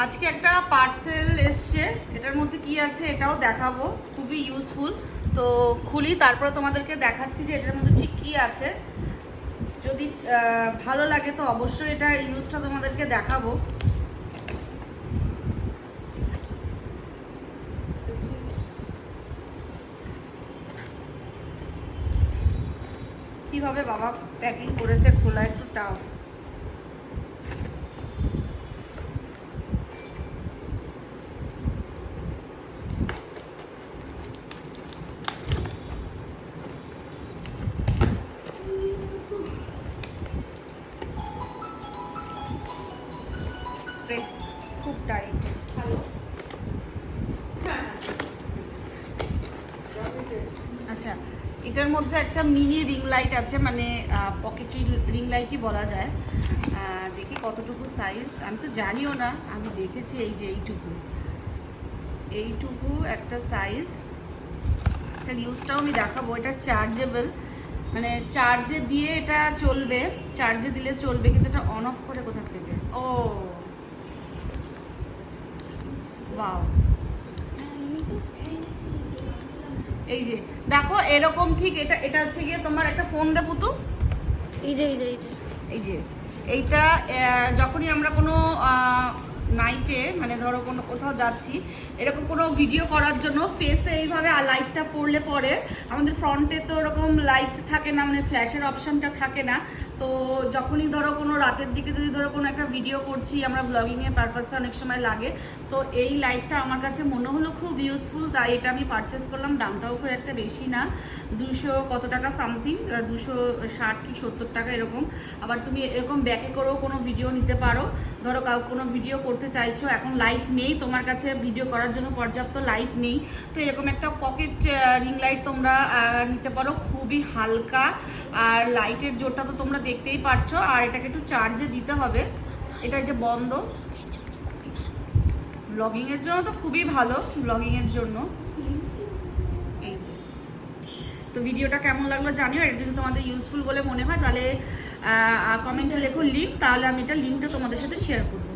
আজকে একটা পার্সেল এসছে, এটার মধ্যে কি আছে এটাও দেখাবো, খুবই ইউজফুল। তো খুলি, তারপরে তোমাদেরকে দেখাচ্ছি যে এটার মধ্যে ঠিক কি আছে। যদি ভালো লাগে তো অবশ্যই এটার ইউজটা তোমাদেরকে দেখাবো। কিভাবে বাবা প্যাকিং করেছে, খোলা একটু টাফ। খুব টাইট। আচ্ছা, এটার মধ্যে একটা মিনি রিং লাইট আছে, মানে পকেট রিং লাইটই বলা যায়। দেখি কতটুকু সাইজ, আমি তো জানিও না, আমি দেখেছি এই যে এইটুকু একটা সাইজ। এটার ইউজটাও আমি দেখাবো। এটা চার্জেবল, মানে চার্জে দিয়ে এটা চলবে, চার্জে দিলে চলবে, কিন্তু এটা অন অফ করে কোথা থেকে? ও ওয়াও, এই যে দেখো এরকম ঠিক এটা এটা হচ্ছে গিয়ে তোমার একটা ফোন দে পুতু, এই যে এইটা যখনই আমরা কোনো নাইটে, মানে ধরো কোনো কোথাও যাচ্ছি, এরকম কোনো ভিডিও করার জন্য ফেসে এইভাবে লাইটটা পড়লে পরে আমাদের ফ্রন্টে তো এরকম লাইট থাকে না, মানে ফ্ল্যাশের অপশানটা থাকে না। তো যখনই ধরো কোনো রাতের দিকে যদি ধরো কোনো একটা ভিডিও করছি, আমরা ব্লগিংয়ের পারপাসে অনেক সময় লাগে, তো এই লাইটটা আমার কাছে মনে হলো খুব ইউজফুল, তাই এটা আমি পারচেস করলাম। দামটাও খুব একটা বেশি না, 200 কত টাকা সামথিং, 260 কি 70 টাকা এরকম। আবার তুমি এরকম ব্যাকে করেও কোনো ভিডিও নিতে পারো। ধরো কোনো ভিডিও করতে চাইছো, এখন লাইট নেই তোমার কাছে, ভিডিও করার জন্য পর্যাপ্ত লাইট নেই, তো এরকম একটা পকেট রিং লাইট তোমরা নিতে পারো। খুবই হালকা, আর লাইটের জোরটা তো তোমরা দেখতেই পারছো। আর এটাকে একটু চার্জে দিতে হবে, এটা যে বন্ধ। ব্লগিংয়ের জন্য তো খুবই ভালো, ব্লগিংয়ের জন্য। এই যে, তো ভিডিওটা কেমন লাগলো জানিও। এটা যদি তোমাদের ইউজফুল বলে মনে হয় তাহলে কমেন্টে লেখো লিঙ্ক, তাহলে আমি এটা লিঙ্কটা তোমাদের সাথে শেয়ার করবো।